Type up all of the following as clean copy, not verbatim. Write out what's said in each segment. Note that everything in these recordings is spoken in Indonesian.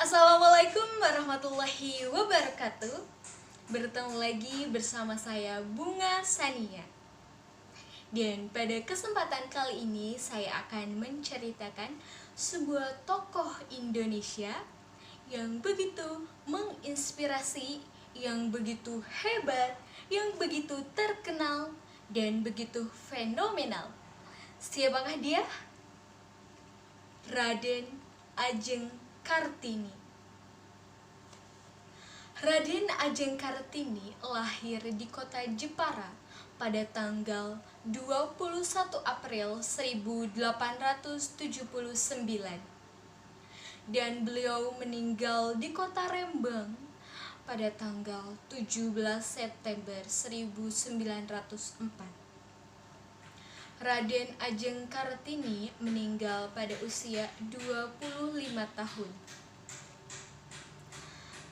Assalamualaikum warahmatullahi wabarakatuh. Bertemu lagi bersama saya Bunga Sania. Dan pada kesempatan kali ini saya akan menceritakan sebuah tokoh Indonesia yang begitu menginspirasi, yang begitu hebat, yang begitu terkenal, dan begitu fenomenal. Siapakah dia? Raden Adjeng Kartini. Raden Adjeng Kartini lahir di kota Jepara pada tanggal 21 April 1879 dan beliau meninggal di kota Rembang pada tanggal 17 September 1904. Raden Adjeng Kartini meninggal pada usia 25 tahun.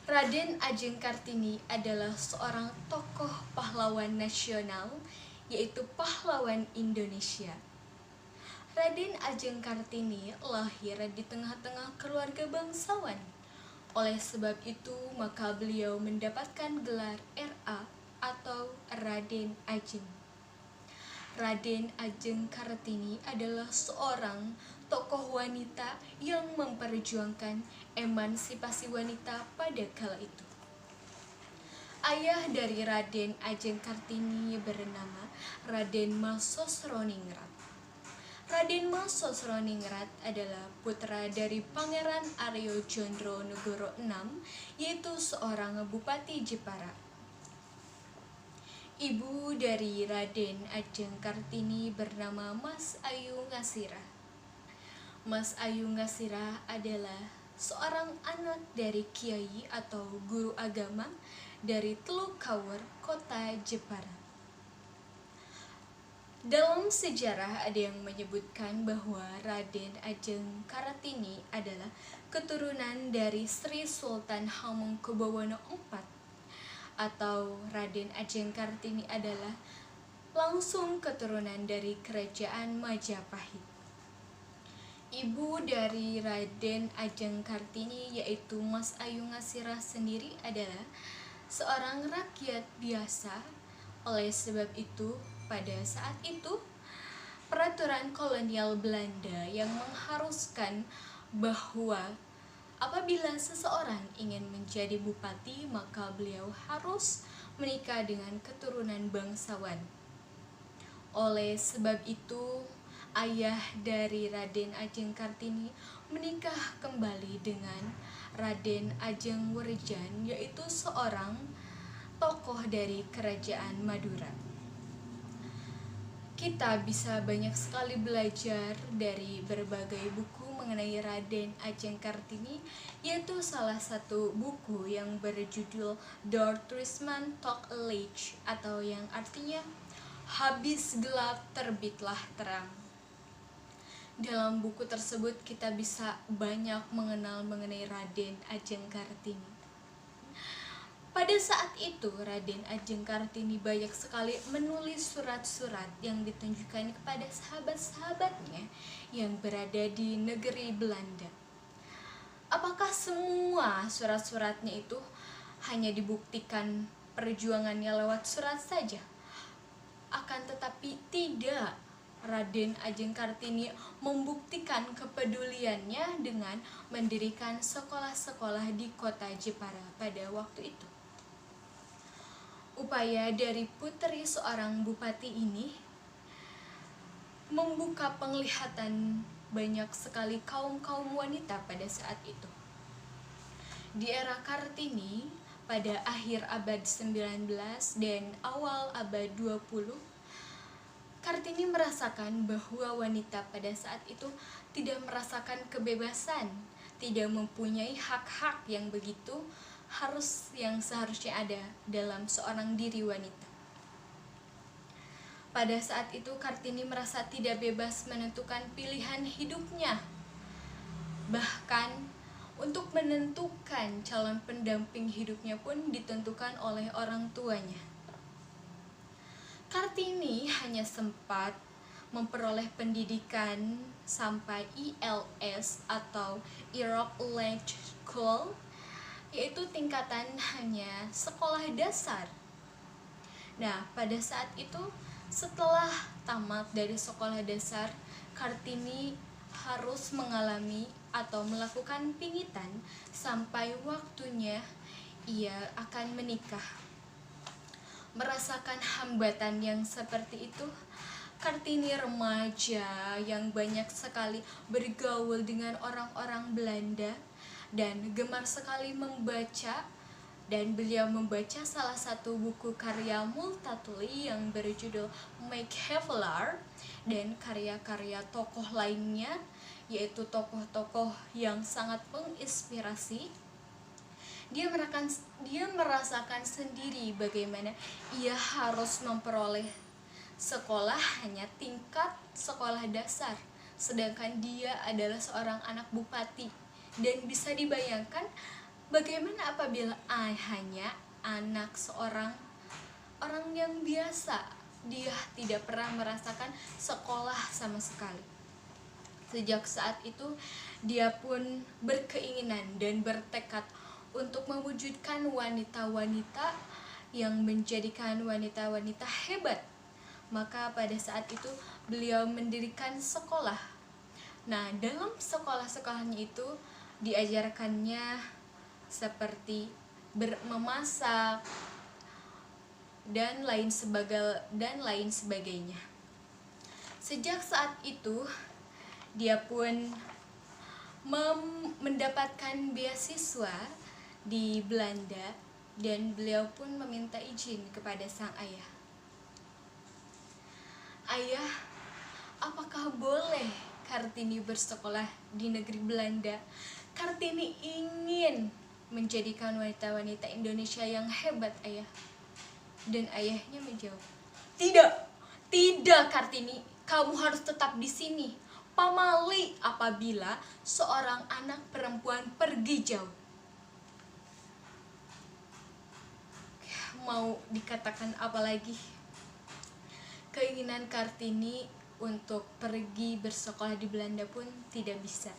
Raden Adjeng Kartini adalah seorang tokoh pahlawan nasional, yaitu pahlawan Indonesia. Raden Adjeng Kartini lahir di tengah-tengah keluarga bangsawan. Oleh sebab itu, maka beliau mendapatkan gelar RA atau Raden Adjeng. Raden Adjeng Kartini adalah seorang tokoh wanita yang memperjuangkan emansipasi wanita pada kala itu. Ayah dari Raden Adjeng Kartini bernama Raden Masosroningrat. Raden Masosroningrat adalah putra dari Pangeran Aryo Jondro Negoro VI, yaitu seorang bupati Jepara. Ibu dari Raden Adjeng Kartini bernama Mas Ayu Ngasirah. Mas Ayu Ngasirah adalah seorang anak dari kiai atau guru agama dari Teluk Kawur, kota Jepara. Dalam sejarah ada yang menyebutkan bahwa Raden Adjeng Kartini adalah keturunan dari Sri Sultan Hamengkubuwono IV, atau Raden Adjeng Kartini adalah langsung keturunan dari kerajaan Majapahit. Ibu dari Raden Adjeng Kartini yaitu Mas Ayu Ngasirah sendiri adalah seorang rakyat biasa. Oleh sebab itu, pada saat itu peraturan kolonial Belanda yang mengharuskan bahwa apabila seseorang ingin menjadi bupati, maka beliau harus menikah dengan keturunan bangsawan. Oleh sebab itu, ayah dari Raden Adjeng Kartini menikah kembali dengan Raden Ajeng Werjan, yaitu seorang tokoh dari kerajaan Madura. Kita bisa banyak sekali belajar dari berbagai buku mengenai Raden Adjeng Kartini, yaitu salah satu buku yang berjudul Door Trisman Tok Lech, atau yang artinya habis gelap terbitlah terang. Dalam buku tersebut kita bisa banyak mengenal mengenai Raden Adjeng Kartini. Pada saat itu Raden Adjeng Kartini banyak sekali menulis surat-surat yang ditunjukkan kepada sahabat-sahabatnya yang berada di negeri Belanda. Apakah semua surat-suratnya itu hanya dibuktikan perjuangannya lewat surat saja? Akan tetapi tidak. Raden Adjeng Kartini membuktikan kepeduliannya dengan mendirikan sekolah-sekolah di kota Jepara pada waktu itu. Upaya dari putri seorang bupati ini membuka penglihatan banyak sekali kaum-kaum wanita pada saat itu. Di era Kartini, pada akhir abad 19 dan awal abad 20, Kartini merasakan bahwa wanita pada saat itu tidak merasakan kebebasan, tidak mempunyai hak-hak yang seharusnya ada dalam seorang diri wanita. Pada saat itu Kartini merasa tidak bebas menentukan pilihan hidupnya. Bahkan untuk menentukan calon pendamping hidupnya pun ditentukan oleh orang tuanya. Kartini hanya sempat memperoleh pendidikan sampai ILS atau Europe Language school, yaitu tingkatan hanya sekolah dasar. Nah, pada saat itu setelah tamat dari sekolah dasar, Kartini harus mengalami atau melakukan pingitan sampai waktunya ia akan menikah. Merasakan hambatan yang seperti itu, Kartini remaja yang banyak sekali bergaul dengan orang-orang Belanda dan gemar sekali membaca, dan beliau membaca salah satu buku karya Multatuli yang berjudul Machiavelli dan karya-karya tokoh lainnya, yaitu tokoh-tokoh yang sangat menginspirasi. Dia merasakan sendiri bagaimana ia harus memperoleh sekolah hanya tingkat sekolah dasar, sedangkan dia adalah seorang anak bupati. Dan bisa dibayangkan bagaimana apabila hanya anak seorang orang yang biasa, dia tidak pernah merasakan sekolah sama sekali. Sejak saat itu dia pun berkeinginan dan bertekad untuk mewujudkan wanita-wanita yang menjadikan wanita-wanita hebat. Maka pada saat itu beliau mendirikan sekolah. Nah, dalam sekolah-sekolahnya itu diajarkannya seperti memasak dan lain sebagainya. Sejak saat itu dia pun mendapatkan beasiswa di Belanda dan beliau pun meminta izin kepada sang ayah. Ayah, apakah boleh Kartini bersekolah di negeri Belanda? Kartini ingin menjadikan wanita-wanita Indonesia yang hebat, ayah. Dan ayahnya menjawab, tidak Kartini, kamu harus tetap di sini. Pamali apabila seorang anak perempuan pergi jauh. Mau dikatakan apa lagi? Keinginan Kartini untuk pergi bersekolah di Belanda pun tidak bisa.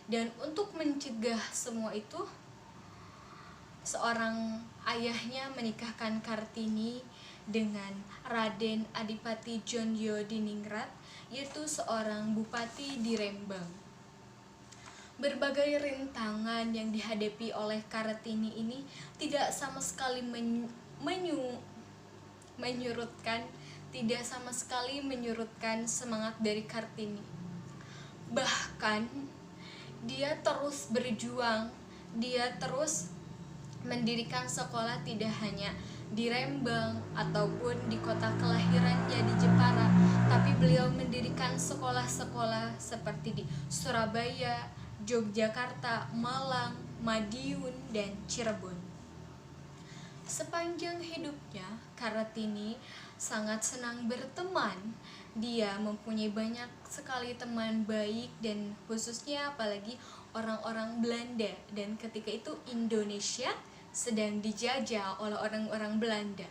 Dan untuk mencegah semua itu, seorang ayahnya menikahkan Kartini dengan Raden Adipati Djondio Diningrat, yaitu seorang bupati di Rembang. Berbagai rintangan yang dihadapi oleh Kartini ini tidak sama sekali menyurutkan semangat dari Kartini. Bahkan dia terus berjuang, dia terus mendirikan sekolah tidak hanya di Rembang ataupun di kota kelahirannya di Jepara, tapi beliau mendirikan sekolah-sekolah seperti di Surabaya, Yogyakarta, Malang, Madiun, dan Cirebon. Sepanjang hidupnya, Kartini sangat senang berteman. Dia mempunyai banyak sekali teman baik, dan khususnya apalagi orang-orang Belanda, dan ketika itu Indonesia sedang dijajah oleh orang-orang Belanda.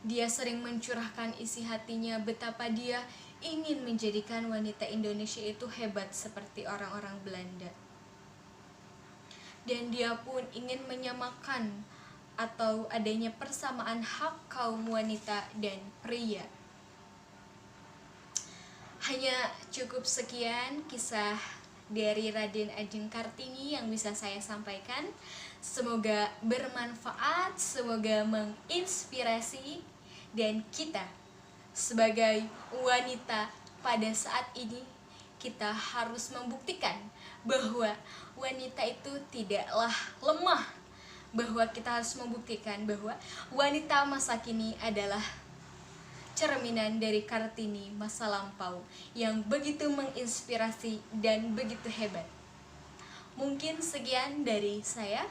Dia sering mencurahkan isi hatinya betapa dia ingin menjadikan wanita Indonesia itu hebat seperti orang-orang Belanda. Dan dia pun ingin menyamakan atau adanya persamaan hak kaum wanita dan pria. Hanya cukup sekian kisah dari Raden Ajeng Kartini yang bisa saya sampaikan. Semoga bermanfaat, semoga menginspirasi, dan kita sebagai wanita pada saat ini kita harus membuktikan bahwa wanita itu tidaklah lemah, bahwa kita harus membuktikan bahwa wanita masa kini adalah cerminan dari Kartini masa lampau yang begitu menginspirasi dan begitu hebat. Mungkin sekian dari saya.